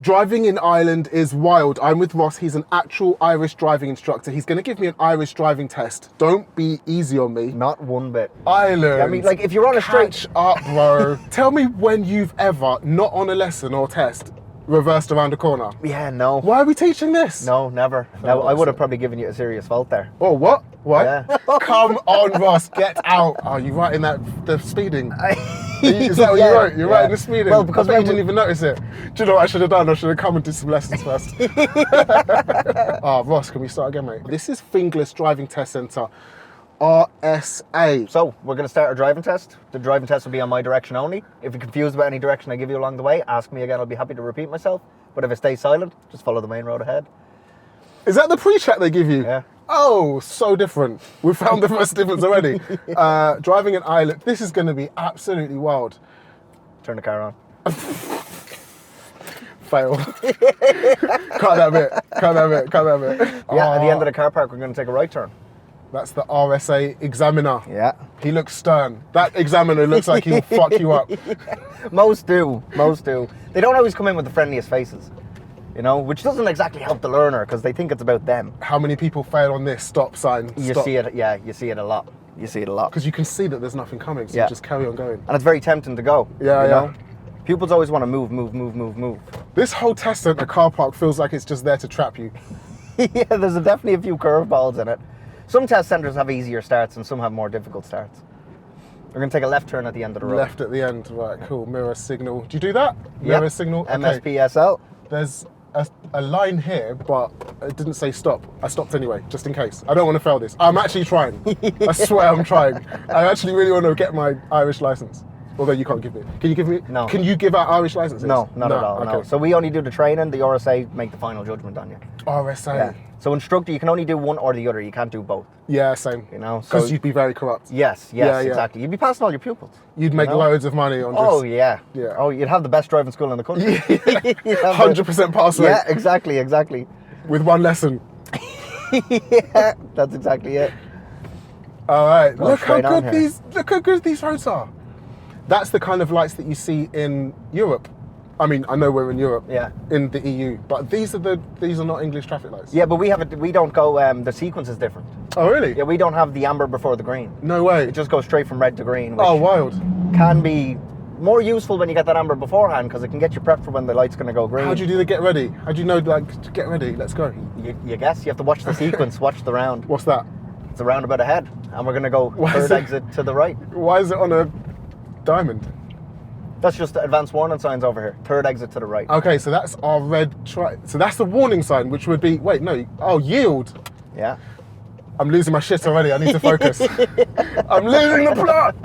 Driving in Ireland is wild. I'm with Ross. He's an actual Irish driving instructor. He's going to give me an Irish driving test. Don't be easy on me. Not one bit. Ireland. I mean, like, if you're on a straight... Catch up, bro. Tell me when you've ever, not on a lesson or test, reversed around a corner. Yeah, no. Why are we teaching this? No, never. No, I would have probably given you a serious fault there. Oh, what? What? Yeah. Come on, Ross. Get out. Oh, you writing the speeding? Is that what you wrote? You're writing the speeding? Well, because I bet you didn't even notice it. Do you know what I should have done? I should have come and did some lessons first. Oh, Ross, can we start again, mate? This is Finglas Driving Test Centre, RSA. So, we're going to start our driving test. The driving test will be on my direction only. If you're confused about any direction I give you along the way, ask me again. I'll be happy to repeat myself. But if I stay silent, just follow the main road ahead. Is that the pre-chat they give you? Yeah. Oh, so different. We found the first difference already. Driving in Ireland, this is going to be absolutely wild. Turn the car on. Fail. Cut that bit. Cut that bit. Cut that bit. Yeah, at the end of the car park, we're going to take a right turn. That's the RSA examiner. Yeah. He looks stern. That examiner looks like he'll fuck you up. Most do. Most do. They don't always come in with the friendliest faces. You know, which doesn't exactly help the learner because they think it's about them. How many people fail on this stop sign? You see it, yeah, you see it a lot. You see it a lot. Because you can see that there's nothing coming, so Yeah. you just carry on going. And it's very tempting to go. Yeah, you yeah. know? Pupils always want to move. This whole test centre car park feels like it's just there to trap you. Yeah, there's definitely a few curveballs in it. Some test centres have easier starts and some have more difficult starts. We're going to take a left turn at the end of the road. Left at the end, right, cool. Mirror signal. Do you do that? Yep. Mirror signal? Okay. MSPSL. There's a line here, but it didn't say stop. I stopped anyway, just in case. I don't want to fail this. I'm actually trying. I swear I'm trying. I actually really want to get my Irish license. Although you can't give it. Can you give me? No. Can you give out Irish licenses? No, not at all. Okay. No. So we only do the training. The RSA make the final judgment on you. RSA. Yeah. So instructor, you can only do one or the other. You can't do both. Yeah, same. You know, Because so you'd be very corrupt. yes, Yeah. exactly. You'd be passing all your pupils. You'd make know? loads of money on just... Oh yeah. Yeah. Oh, you'd have the best driving school in the country. 100% pass rate Yeah, exactly. with one lesson. Yeah, that's exactly it. All right. Well, Look how straight on good here. these roads are. That's the kind of lights that you see in Europe. I mean, I know we're in Europe, Yeah. in the EU, but these are not English traffic lights. Yeah, but we don't go. The sequence is different. Oh, really? Yeah, we don't have the amber before the green. No way. It just goes straight from red to green, which Oh, wild. can be more useful when you get that amber beforehand because it can get you prepped for when the light's going to go green. How do you do the get ready? How do you know, like, to get ready? Let's go. You guess you have to watch the sequence, watch the round. What's that? It's a roundabout ahead, and we're going to go Why is third it- exit to the right. Why is it on a diamond? That's just the advanced warning signs over here. Third exit to the right. Okay, so that's our red so that's the warning sign, which would be, wait, no, oh, yield. Yeah. I'm losing my shit already. I need to focus. I'm losing the plot.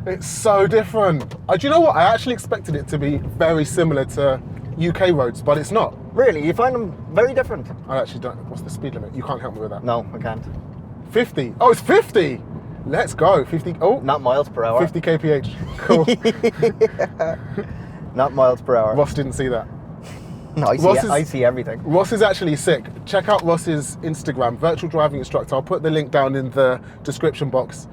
It's so different. Do you know what? I actually expected it to be very similar to UK roads, but it's not. Really, you find them very different. I actually don't. What's the speed limit? You can't help me with that. No, I can't. 50. Oh, it's 50. Let's go. 50. Oh, Not miles per hour. 50 kph. Cool. Not miles per hour. Ross didn't see that. No, I see everything. Ross is actually sick. Check out Ross's Instagram, virtual driving instructor. I'll put the link down in the description box.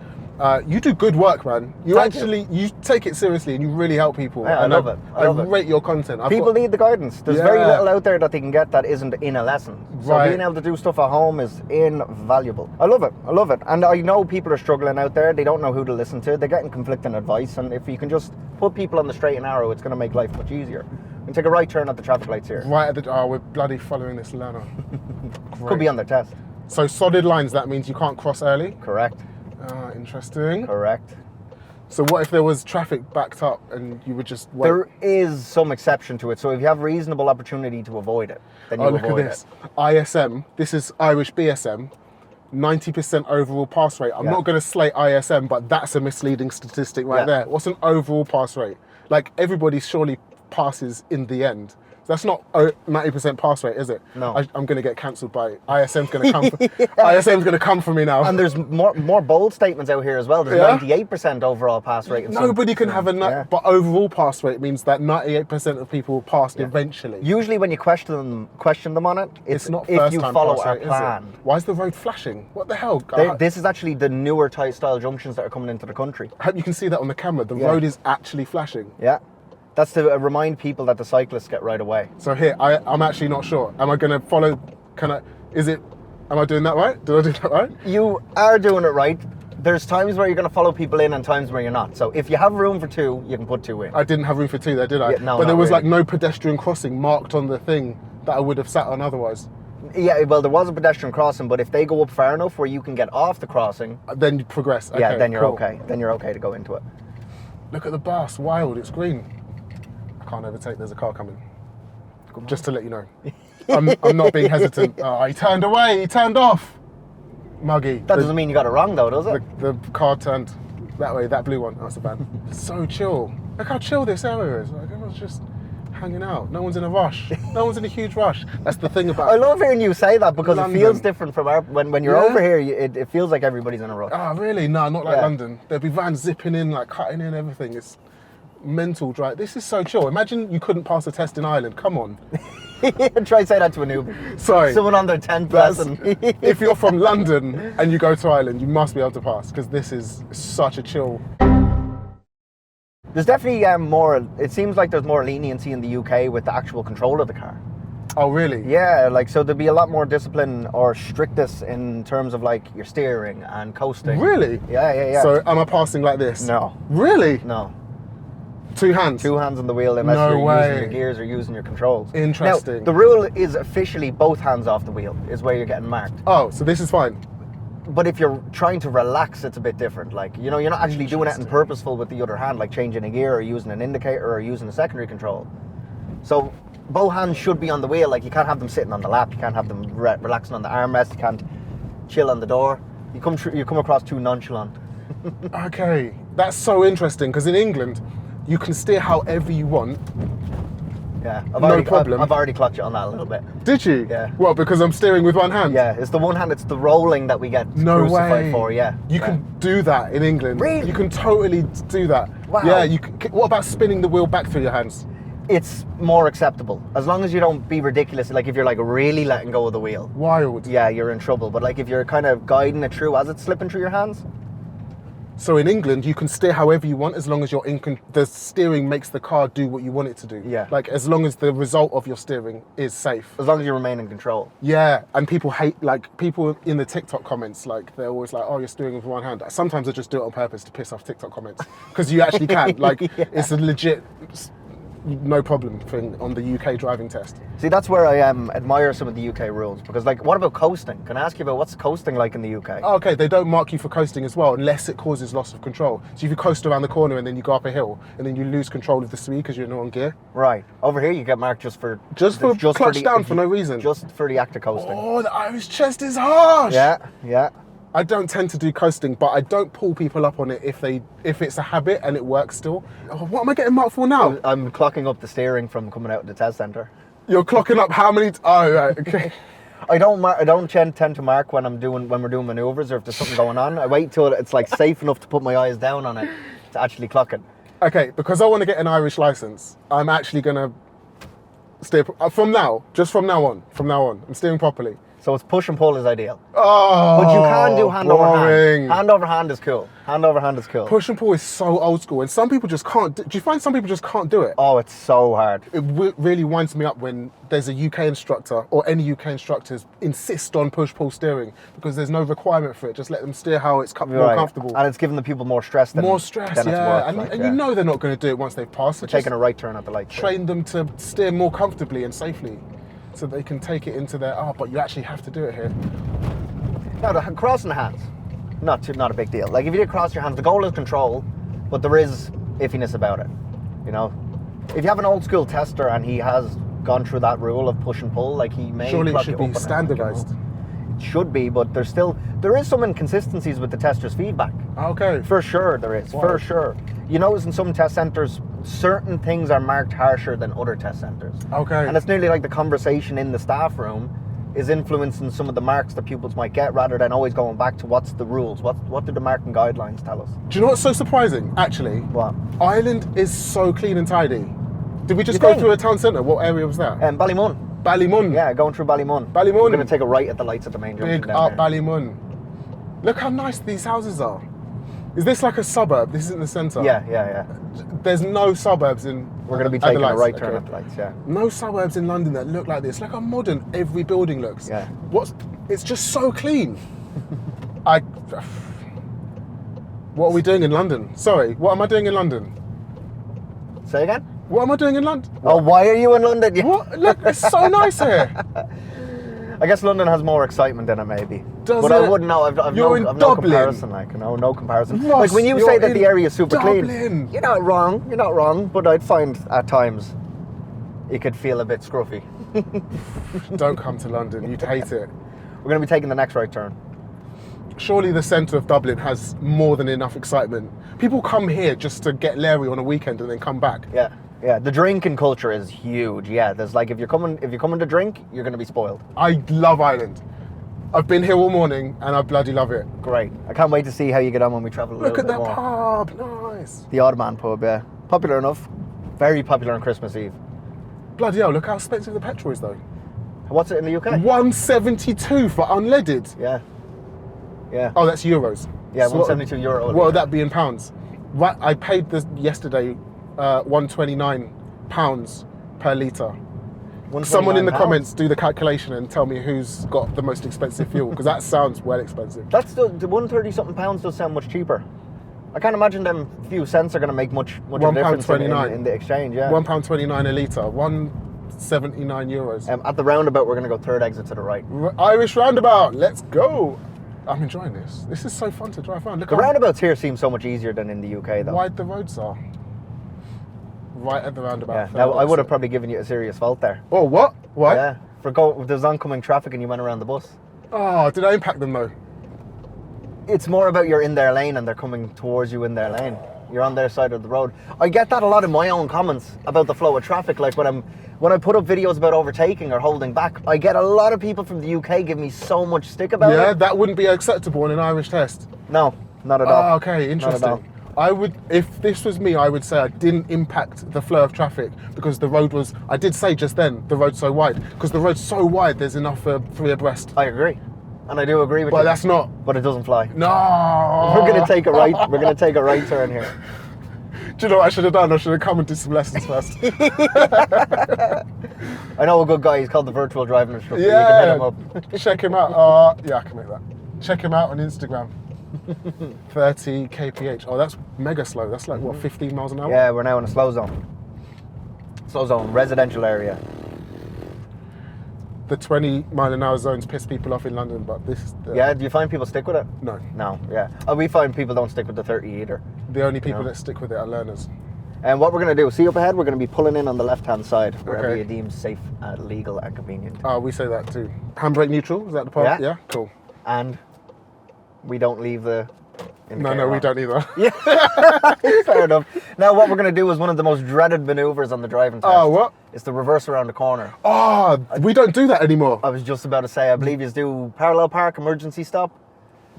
You do good work, man. Thank you. You take it seriously and you really help people. Yeah, I And love it. I love it. rate your content. People need the guidance. There's very Yeah. little out there that they can get that isn't in a lesson. So Right. being able to do stuff at home is invaluable. I love it. And I know people are struggling out there. They don't know who to listen to. They're getting conflicting advice. And if you can just put people on the straight and narrow, it's going to make life much easier. We can take a right turn at the traffic lights here. Right at the... Oh, we're bloody following this learner. Could be on their test. So solid lines, that means you can't cross early? Correct. Interesting. Correct. So what if there was traffic backed up and you would just wait? There is some exception to it. So if you have reasonable opportunity to avoid it, then you Oh, look at avoid this. it. ISM, this is Irish BSM, 90% overall pass rate. I'm Yeah. not going to slate ISM, but that's a misleading statistic right Yeah. there. What's an overall pass rate? Like, everybody surely passes in the end. That's not 90% pass rate, is it? No. I'm going to get cancelled by ISM's going to come. ISM's going to come for me now. And there's more bold statements out here as well. There's Yeah? 98% overall pass rate. in some- Nobody can have a Yeah. but overall pass rate means that 98% of people passed eventually. Usually when you question them on it, It's not if first you time follow pass our rate, plan. is it? Why is the road flashing? What the hell? This is actually the newer style junctions that are coming into the country. I hope you can see that on the camera. The Yeah. road is actually flashing. Yeah. That's to remind people that the cyclists get right away. So here, I'm actually not sure. Am I going to follow, am I doing that right? Did I do that right? You are doing it right. There's times where you're going to follow people in and times where you're not. So if you have room for 2, you can put 2 in. I didn't have room for 2 there, did I? Yeah, no, but there was really. like no pedestrian crossing marked on the thing that I would have sat on otherwise. Yeah, well, there was a pedestrian crossing, but if they go up far enough where you can get off the crossing, Then you progress. Okay, yeah, then you're cool. okay. Then you're okay to go into it. Look at the bus, wild, it's green. I can't overtake, there's a car coming. Just to let you know. I'm not being hesitant. Oh, he turned away, he turned off. Muggy. That doesn't mean you got it wrong though, does it? The car turned that way, that blue one. That's the van. So chill. Look how chill this area is. Like, everyone's just hanging out. No one's in a rush. No one's in a huge rush. That's the thing about I love hearing you say that because London. it feels different from when you're over here. It feels like everybody's in a rush. Oh, really? No, not like Yeah. London. There'd be vans zipping in, like cutting in everything. It's mental drive. This is so chill. Imagine you couldn't pass a test in Ireland. Come on. Try say that to an Uber. Sorry. Someone on their 10th That's- lesson. If you're from London and you go to Ireland, you must be able to pass because this is such a chill. There's definitely more. It seems like there's more leniency in the UK with the actual control of the car. Oh, really? Yeah, like so there'd be a lot more discipline or strictness in terms of like your steering and coasting. Really? Yeah. So am I passing like this? No. Really? No. 2 hands? 2 hands on the wheel unless No you're way. using your gears or using your controls. Interesting. Now, the rule is officially both hands off the wheel is where you're getting marked. Oh, so this is fine. But if you're trying to relax, it's a bit different. Like, you know, you're not actually doing anything purposeful with the other hand, like changing a gear or using an indicator or using a secondary control. So both hands should be on the wheel. Like, you can't have them sitting on the lap. You can't have them relaxing on the armrest. You can't chill on the door. You come across too nonchalant. Okay, that's so interesting because in England, you can steer however you want. Yeah, No problem. I've already clocked you on that a little bit. Did you? Yeah. Well, because I'm steering with one hand? Yeah, it's the one hand, it's the rolling that we get No crucified way. for, yeah. You Yeah. can do that in England. Really? You can totally do that. Wow. Yeah, you can, what about spinning the wheel back through your hands? It's more acceptable. As long as you don't be ridiculous, like if you're like really letting go of the wheel, Wild. yeah, you're in trouble. But like if you're kind of guiding it through as it's slipping through your hands, So in England, you can steer however you want as long as you're the steering makes the car do what you want it to do. Yeah. Like as long as the result of your steering is safe. as long as you remain in control. Yeah, and people hate, like, people in the TikTok comments, like, they're always like, oh, you're steering with one hand. Sometimes I just do it on purpose to piss off TikTok comments, because you actually can. Like, Yeah. it's a legit, no problem thing on the UK driving test. See, that's where I admire some of the UK rules. Because like, what about coasting? Can I ask you about what's coasting like in the UK? Oh, okay, they don't mark you for coasting as well, unless it causes loss of control. So if you coast around the corner and then you go up a hill, and then you lose control of the speed because you're not on gear. Right. Over here you get marked just for Clutch down for no reason. Just for the act of coasting. Oh, the Irish chest is harsh! Yeah. I don't tend to do coasting, but I don't pull people up on it if it's a habit and it works still. Oh, what am I getting marked for now? I'm clocking up the steering from coming out of the test centre. You're clocking up how many? Oh, right, okay. I don't tend to mark when we're doing manoeuvres or if there's something going on. I wait till it's like safe enough to put my eyes down on it to actually clock it. Okay, because I want to get an Irish license, I'm actually gonna steer from now on. I'm steering properly. So it's push and pull is ideal. Oh, But you can do hand over boring. hand. Hand over hand is cool. Hand over hand is cool. Push and pull is so old school, and some people just can't. Do you find some people just can't do it? Oh, it's so hard. It really winds me up when there's a UK instructor or any UK instructors insist on push-pull steering because there's no requirement for it. Just let them steer how it's more Right. comfortable. And it's giving the people more stress than More stress, than it's yeah. worth, And, like, and yeah. you know they're not going to do it once they've passed. So We're taking a right turn at the light. train them to steer more comfortably and safely so they can take it into their, but you actually have to do it here. No, crossing the hands, not a big deal. Like if you did cross your hands, the goal is control, but there is iffiness about it. You know, if you have an old school tester and he has gone through that rule of push and pull, like he may Surely it clock should you be up on it, standardized. you know. It should be, but there is some inconsistencies with the tester's feedback. Okay. For sure there is, for sure. You notice in some test centres, certain things are marked harsher than other test centres. Okay. And it's nearly like the conversation in the staff room is influencing some of the marks that pupils might get rather than always going back to what's the rules, what do the marking guidelines tell us? Do you know what's so surprising, actually? What? Ireland is so clean and tidy. Did we just You go think? through a town centre? What area was that? Ballymun. Ballymun. Yeah, going through Ballymun. Ballymun. We're going to take a right at the lights at the main junction Big down up there. Ballymun. Look how nice these houses are. Is this like a suburb? This isn't the centre? Yeah. There's no suburbs in... We're going to be at the taking a lights. right turn Okay. at the lights, yeah. No suburbs in London that look like this. Like how modern every building looks. Yeah. It's just so clean. What are we doing in London? Sorry, what am I doing in London? Say again? What am I doing in London? Oh, why are you in London? What? Look, it's so nice here. I guess London has more excitement than it maybe. Does but it? I wouldn't know. I've You're no, in I've no Dublin. comparison. Like, no comparison. Ross, like when you you're say that in the area is super Dublin. clean, you're not wrong. You're not wrong. But I'd find at times it could feel a bit scruffy. Don't come to London. You'd hate it. We're going to be taking the next right turn. Surely the centre of Dublin has more than enough excitement. People come here just to get Larry on a weekend and then come back. Yeah. The drinking culture is huge. Yeah, there's like if you're coming to drink, you're going to be spoiled. I love Ireland. I've been here all morning and I bloody love it. Great. I can't wait to see how you get on when we travel a Look little at bit that more. pub. Nice. The Odd Man pub, yeah. Popular enough. Very popular on Christmas Eve. Bloody hell, look how expensive the petrol is though. What's it in the UK? 172 for unleaded. Yeah. Oh, that's euros. Yeah, So 172 euro. What would that be in pounds? Right, I paid this yesterday, 129 pounds per litre. Someone in the comments do the calculation and tell me who's got the most expensive fuel, because that sounds well expensive. That's still, the 130 something pounds does sound much cheaper. I can't imagine them few cents are going to make much of a difference in the exchange. Yeah. £1.29 a litre, 179 euros. At the roundabout, we're going to go third exit to the right. Irish roundabout, let's go. I'm enjoying this. This is so fun to drive around. Look The how roundabouts here seem so much easier than in the UK, though. wide the roads are. Right at the roundabout. Yeah. Now, I would have probably given you a serious fault there. Oh, what? What? Yeah. There's oncoming traffic and you went around the bus. Oh, did I impact them though? It's more about you're in their lane and they're coming towards you in their lane. You're on their side of the road. I get that a lot in my own comments about the flow of traffic. Like when I put up videos about overtaking or holding back, I get a lot of people from the UK give me so much stick about it. Yeah, that wouldn't be acceptable in an Irish test. No, not at all. Oh, okay, interesting. If this was me, I would say I didn't impact the flow of traffic because the road was, I did say just then, the road's so wide. Because the road's so wide, there's enough for 3 abreast. I agree. And I do agree with you. But that's not. But it doesn't fly. No. We're going to take a right. We're going to take a right turn here. Do you know what I should have done? I should have come and did some lessons first. I know a good guy. He's called the virtual driving instructor. Yeah. You can hit him up. Check him out. Yeah, I can make that. Check him out on Instagram. 30 kph. Oh, that's mega slow. That's like, what, 15 miles an hour? Yeah, we're now in a slow zone. Slow zone, residential area. The 20 mile an hour zones piss people off in London, but this... Yeah, do you find people stick with it? No. No, yeah. We find people don't stick with the 30 either. The only people that stick with it are learners. And what we're going to do, see up ahead, we're going to be pulling in on the left-hand side, wherever Okay. you deem safe, legal and convenient. Oh, we say that too. Handbrake neutral, is that the part? Yeah. Yeah, cool. And we don't leave the indicator No, we on. don't either. Yeah, fair enough. Now what we're going to do is one of the most dreaded manoeuvres on the driving test. Oh, what? It's the reverse around the corner. Oh, we don't do that anymore. I was just about to say, I believe you do parallel park, emergency stop,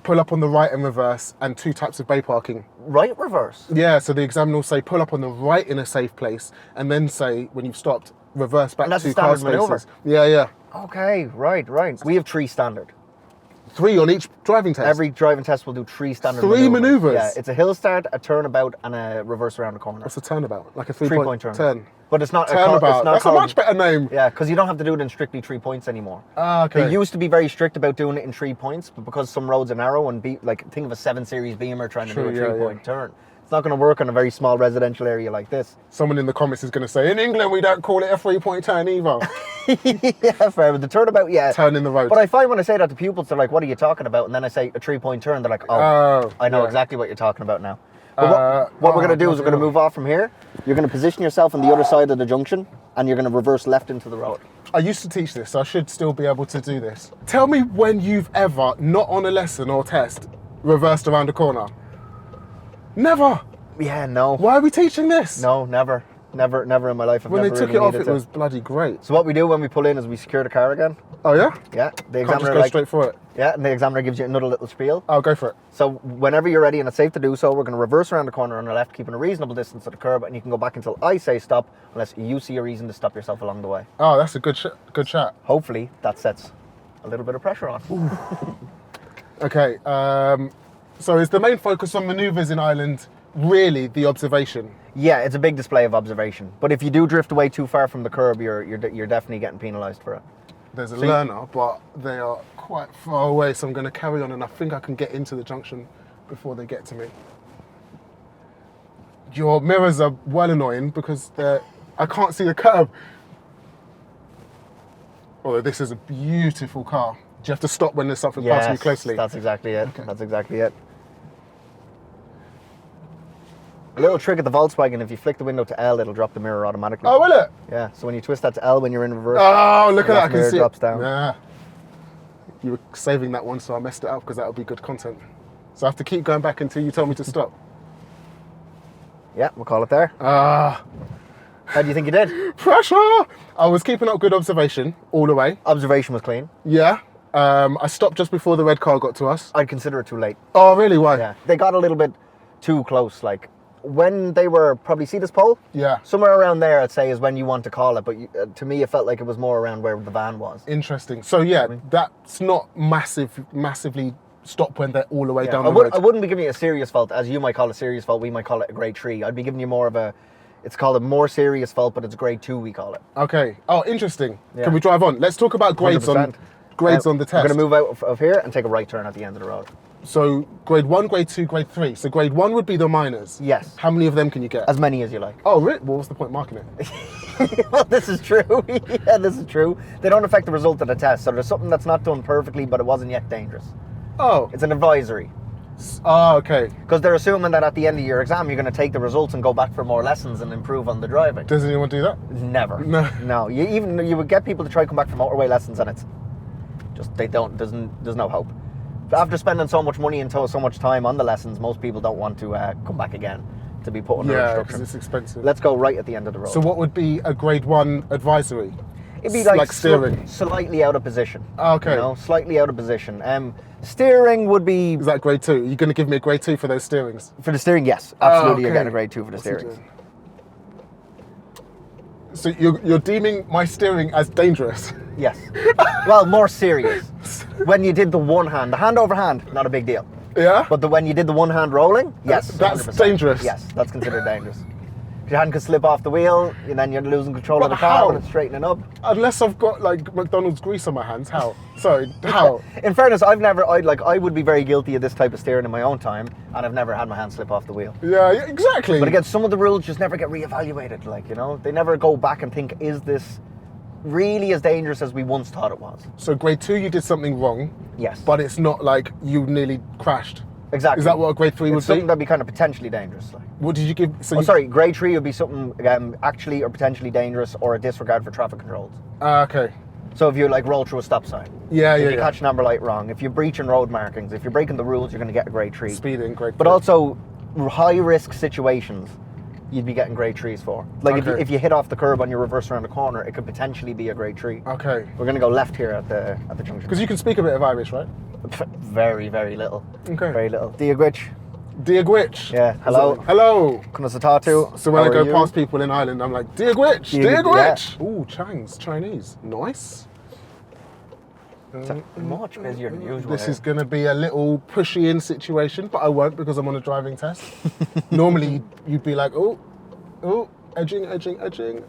Pull up on the right and reverse, and 2 types of bay parking. right reverse. Yeah, so the examiner will say pull up on the right in a safe place, and then say when you've stopped, reverse back And that's a 2 car standard spaces. manoeuvre. Yeah. Okay, right. We have 3 standard. 3 on each driving test. Every driving test will do 3 standard 3 manoeuvres? Yeah, it's a hill start, a turnabout, and a reverse around the corner. What's a turnabout? Like a 3-point 3-point turn. But it's not Turnabout. It's not That's called, a much better name. Yeah, because you don't have to do it in strictly 3 points anymore. Ah, okay. They used to be very strict about doing it in 3 points, but because some roads are narrow and think of a 7 Series Beamer trying to do a 3-point turn. It's not going to work on a very small residential area like this. Someone in the comments is going to say, in England we don't call it a 3-point turn either. Yeah, fair. But the turnabout, yeah. Turn in the road. But I find when I say that to pupils, they're like, what are you talking about? And then I say a 3-point turn, they're like, oh, I know exactly what you're talking about now. But what we're going to do is we're going to move off from here. You're going to position yourself on the other side of the junction, and you're going to reverse left into the road. I used to teach this, so I should still be able to do this. Tell me when you've ever, not on a lesson or test, reversed around a corner. Never. Yeah, no. Why are we teaching this? No, never. Never in my life. When they took it off, it was bloody great. So what we do when we pull in is we secure the car again. Oh yeah? Yeah. The Can't just go straight for it. Yeah, and the examiner gives you another little spiel. I'll go for it. So whenever you're ready and it's safe to do so, we're going to reverse around the corner on the left, keeping a reasonable distance to the curb, and you can go back until I say stop, unless you see a reason to stop yourself along the way. Oh, that's a good chat. Hopefully that sets a little bit of pressure on. Okay, So is the main focus on manoeuvres in Ireland really the observation? Yeah, it's a big display of observation. But if you do drift away too far from the curb, you're definitely getting penalised for it. There's a learner, but they are quite far away, so I'm going to carry on, and I think I can get into the junction before they get to me. Your mirrors are well annoying because I can't see the curb. Although this is a beautiful car. Do you have to stop when there's something passing you closely? That's exactly it. Okay. That's exactly it. A little trick at the Volkswagen, if you flick the window to L, it'll drop the mirror automatically. Oh, will it? Yeah, so when you twist that to L when you're in reverse, Oh, look at that, I can mirror see drops it. down. Yeah. You were saving that one, so I messed it up because that would be good content. So I have to keep going back until you tell me to stop. Yeah, we'll call it there. Ah, How do you think you did? pressure! I was keeping up good observation all the way. Observation was clean. Yeah. I stopped just before the red car got to us. I'd consider it too late. Oh, really? Why? Yeah, they got a little bit too close. Like when they were probably see this pole. Yeah. Somewhere around there, I'd say, is when you want to call it. But to me, it felt like it was more around where the van was. Interesting. So yeah, that's not massively stop when they're all the way down I the road. I wouldn't be giving you a serious fault, as you might call a serious fault. We might call it a grade 3. I'd be giving you more of a. It's called a more serious fault, but it's grade 2. We call it. Okay. Oh, interesting. Yeah. Can we drive on? Let's talk about grades 100%. on the test. I'm going to move out of here and take a right turn at the end of the road. So grade 1, grade 2, grade 3. So grade 1 would be the minors. Yes. How many of them can you get? As many as you like. Oh, really? Well, what's the point marking it? Well, this is true. Yeah, this is true. They don't affect the result of the test. So there's something that's not done perfectly, but it wasn't yet dangerous. Oh. It's an advisory. Oh, okay. Because they're assuming that at the end of your exam, you're going to take the results and go back for more lessons and improve on the driving. Does anyone do that? Never. No. No. You would get people to try to come back for motorway lessons, and it's just they don't. There's no hope. After spending so much money and so much time on the lessons, most people don't want to come back again to be put under Yeah, instruction. because it's expensive. Let's go right at the end of the road. So what would be a grade 1 advisory? It'd be like steering. slightly out of position. Okay. You know, slightly out of position. Steering would be Is that grade 2? Are you going to give me a grade 2 for those steerings? for the steering. Yes, absolutely. You're Okay. getting a grade 2 for the What's he steering. doing? So you're deeming my steering as dangerous? Yes. Well, more serious. When you did the one hand, the hand over hand, not a big deal. Yeah? But when you did the one hand rolling, yes, That's 100%. dangerous. Yes, that's considered dangerous. Your hand could slip off the wheel, and then you're losing control of But the car how? when it's straightening up. Unless I've got like McDonald's grease on my hands. How? Sorry, how? In fairness, I would be very guilty of this type of steering in my own time, and I've never had my hand slip off the wheel. Yeah, exactly. But again, some of the rules just never get reevaluated. Like, you know, they never go back and think, is this really as dangerous as we once thought it was? So grade 2, you did something wrong. Yes. But it's not like you nearly crashed. Exactly. Is that what a grade 3 would It's something be? that'd be kind of potentially dangerous. Like. What did you give? So Sorry, grade 3 would be something actually or potentially dangerous, or a disregard for traffic controls. Okay. So if you like roll through a stop sign, Yeah, if yeah, you yeah. catch an amber light wrong, if you're breaching road markings, if you're breaking the rules, you're going to get a grade 3. Speeding, grade 3. But also high risk situations, you'd be getting grade 3s for. Like Okay. if you hit off the curb on your reverse around the corner, it could potentially be a grade 3. Okay. We're going to go left here at the junction. Because you can speak a bit of Irish, right? Very, very little. Okay. Very little. Dia Gwitch. Dear Gwitch. Yeah, hello. Hello. Kunasatatu. So when How I go are you? past people in Ireland, I'm like, Dear Gwitch, Dear Dear Gwitch, Gwitch. Ooh, Chang's Chinese. Nice. It's much busier than usual. This here. is going to be a little pushy in situation, but I won't because I'm on a driving test. Normally, you'd be like, oh, edging, edging, edging.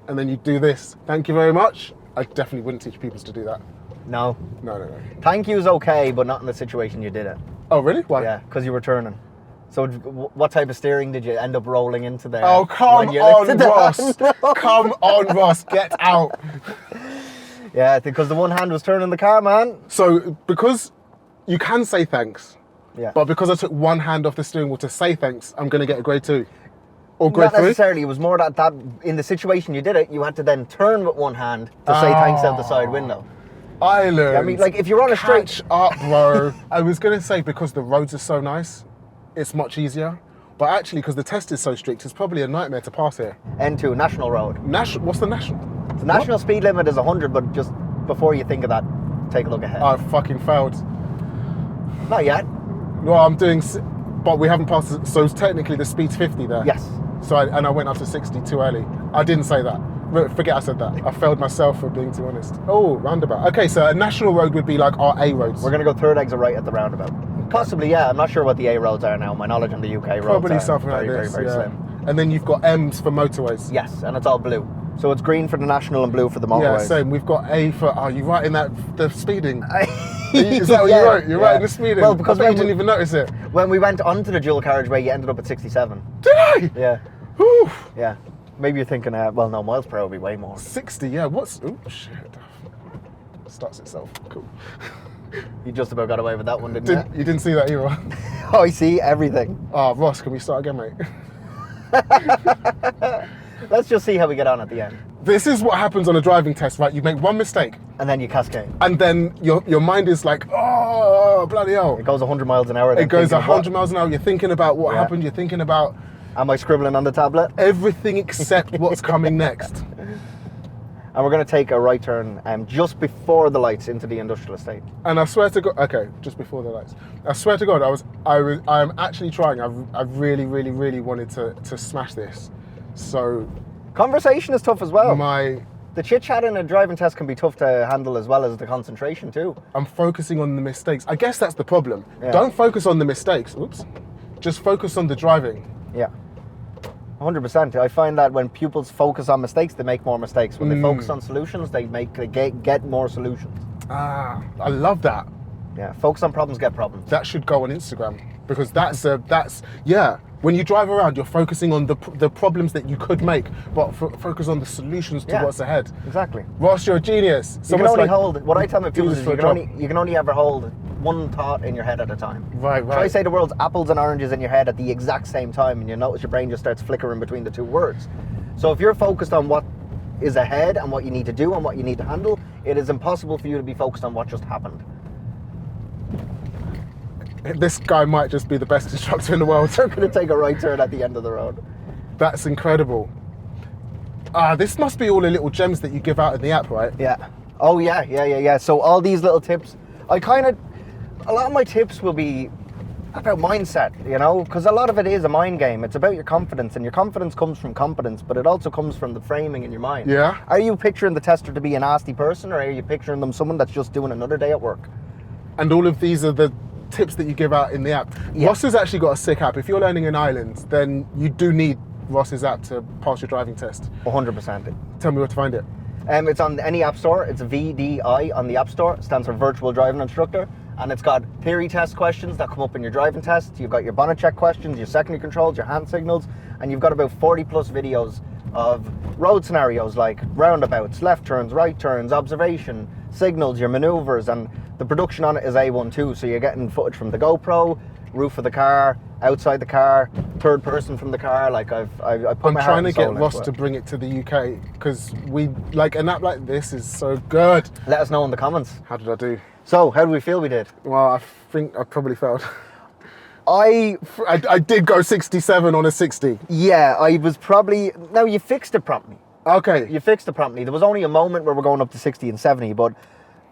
And then you'd do this. Thank you very much. I definitely wouldn't teach people to do that. No. No. Thank you's okay, but not in the situation you did it. Oh, really? Why? Yeah, because you were turning. So what type of steering did you end up rolling into there? Oh, come when you on, lifted the Ross. hand? Come on, Ross. Get out. Yeah, because the one hand was turning the car, man. So, because you can say thanks, Yeah. but because I took one hand off the steering wheel to say thanks, I'm going to get a grade 2. Or grade Not 3? necessarily. It was more that in the situation you did it, you had to then turn with one hand to say thanks out the side window. Ireland. I mean, like, if you're on a straight- Catch up, bro. I was going to say because the roads are so nice, it's much easier. But actually, because the test is so strict, it's probably a nightmare to pass here. N2, National Road. What's the national? The national speed limit is 100, but just before you think of that, take a look ahead. I fucking failed. Not yet. No, I'm doing... But we haven't passed... So technically the speed's 50 there. Yes. So I went up to 60 too early. I didn't say that. Forget I said that. I failed myself for being too honest. Oh, roundabout. Okay, so a national road would be like our A roads. We're going to go third exit right at the roundabout. Possibly, yeah. I'm not sure what the A roads are now. My knowledge on the UK roads Probably are something very, like this. very, very yeah. slim. And then you've got M's for motorways. Yes, and it's all blue. So it's green for the national and blue for the Yeah, motorways. same. We've got A for. Oh, you writing the speeding? Is that what you wrote? You're writing the speeding. Well, because I bet you didn't even notice it. when we went onto the dual carriageway, you ended up at 67. Did I? Yeah, Whew. yeah. Maybe you're thinking, well, no, miles per hour would be way more. 60. Yeah. What's? Oh shit. Starts itself. Cool. You just about got away with that one, didn't you? You didn't see that either. Oh, I see everything. Oh, Ross, can we start again, mate? Let's just see how we get on at the end. This is what happens on a driving test, right? You make one mistake, And then you cascade. and then your mind is like, oh, bloody hell. It goes 100 miles an hour. It goes 100 miles an hour. You're thinking about what Yeah. happened. You're thinking about Am I scribbling on the tablet? everything except what's coming next. And we're going to take a right turn just before the lights into the industrial estate. And I swear to God, okay, just before the lights. I swear to God, I'm actually trying. I've really, really, really wanted to smash this. So Conversation is tough as well. the chit chat in a driving test can be tough to handle as well as the concentration too. I'm focusing on the mistakes. I guess that's the problem. Yeah. Don't focus on the mistakes. Oops. Just focus on the driving. Yeah. 100%. I find that when pupils focus on mistakes, they make more mistakes. When they focus on solutions, they get more solutions. Ah, I love that. Yeah. Focus on problems, get problems. That should go on Instagram because that's yeah. When you drive around, you're focusing on the problems that you could make, but focus on the solutions to Yeah. what's ahead. Exactly. Ross, you're a genius. You can Someone's only like, hold, what I tell my do pupils this is for a you can only ever hold one thought in your head at a time. Right. Try say the world's apples and oranges in your head at the exact same time, and you notice your brain just starts flickering between the two words. So if you're focused on what is ahead and what you need to do and what you need to handle, it is impossible for you to be focused on what just happened. This guy might just be the best instructor in the world. They're going to take a right turn at the end of the road. That's incredible. This must be all the little gems that you give out in the app, right? Yeah. Oh yeah. So all these little tips, a lot of my tips will be about mindset, you know, because a lot of it is a mind game. It's about your confidence, and your confidence comes from competence, but it also comes from the framing in your mind. Yeah. Are you picturing the tester to be a nasty person, or are you picturing them someone that's just doing another day at work? And all of these are the tips that you give out in the app. Yeah. Ross has actually got a sick app. If you're learning in Ireland, then you do need Ross's app to pass your driving test. 100%. Tell me where to find it. It's on any app store. It's VDI on the app store. It stands for Virtual Driving Instructor. And it's got theory test questions that come up in your driving test. You've got your bonnet check questions, your secondary controls, your hand signals, and you've got about 40 plus videos of road scenarios like roundabouts, left turns, right turns, observation, signals, your maneuvers, and the production on it is A1 too. So you're getting footage from the GoPro, roof of the car, outside the car, third person from the car. Like I put I'm my heart trying to and soul get Ross into to it. bring it to the UK because we like an app like this is so good. Let us know in the comments. How did I do? So how do we feel we did? Well, I think I probably failed. I did go 67 on a 60. was probably, no, you fixed it promptly. Okay. You fixed it promptly. There was only a moment where we're going up to 60 and 70, but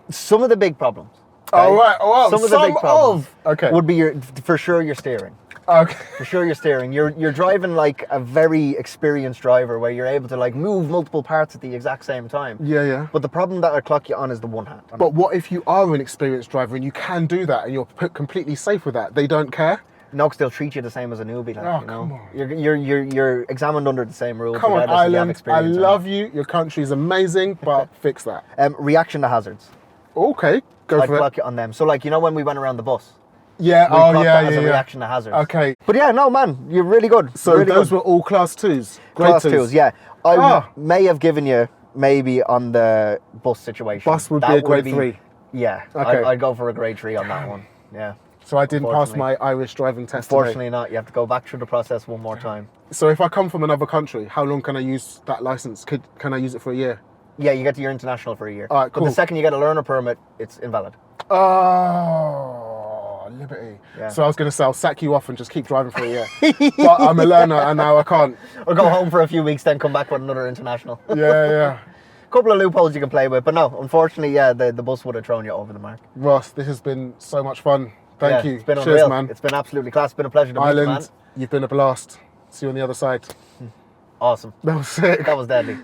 some of the big problems. All right. Oh, well, Some of the big problems Okay. would be for sure your steering. Okay. For sure your steering. You're driving like a very experienced driver where you're able to like move multiple parts at the exact same time. Yeah. But the problem that I clock you on is the one hand. But what if you are an experienced driver and you can do that and you're completely safe with that? They don't care? Nox, they'll treat you the same as a newbie. Like, Oh, you know? come on. You're examined under the same rules. Come on, regardless if you have Ireland. I experience or love you. Your country's amazing, but fix that. not. Reaction to hazards. Okay. Go I'd for clock it. you on them. So like, you know when we went around the bus? Yeah. We Oh, clocked yeah. that as a Yeah. reaction to hazards. Okay. But yeah, no, man, you're really good. So really those good. were all class twos. Grade Class twos, yeah. I Ah. may have given you maybe on the bus situation. Bus would That be a grade 3. Yeah, Okay. I'd go for a grade 3 on that one. Yeah. So I didn't pass Unfortunately. my Irish driving test today. Fortunately not. You have to go back through the process one more time. So if I come from another country, how long can I use that license? Can I use it for a year? Yeah, you get to your international for a year. All right, But cool. the second you get a learner permit, it's invalid. Oh, liberty. Yeah. So I was going to say I'll sack you off and just keep driving for a year. But I'm a learner and now I can't. Or go home for a few weeks, then come back with another international. Yeah. Couple of loopholes you can play with, but no, unfortunately, yeah, the bus would have thrown you over the mark. Ross, this has been so much fun. Thank Yeah, you. It's been Cheers, unreal. man. It's been absolutely class. It's been a pleasure to meet you, man. Ireland, you've been a blast. See you on the other side. Awesome. That was sick. That was deadly.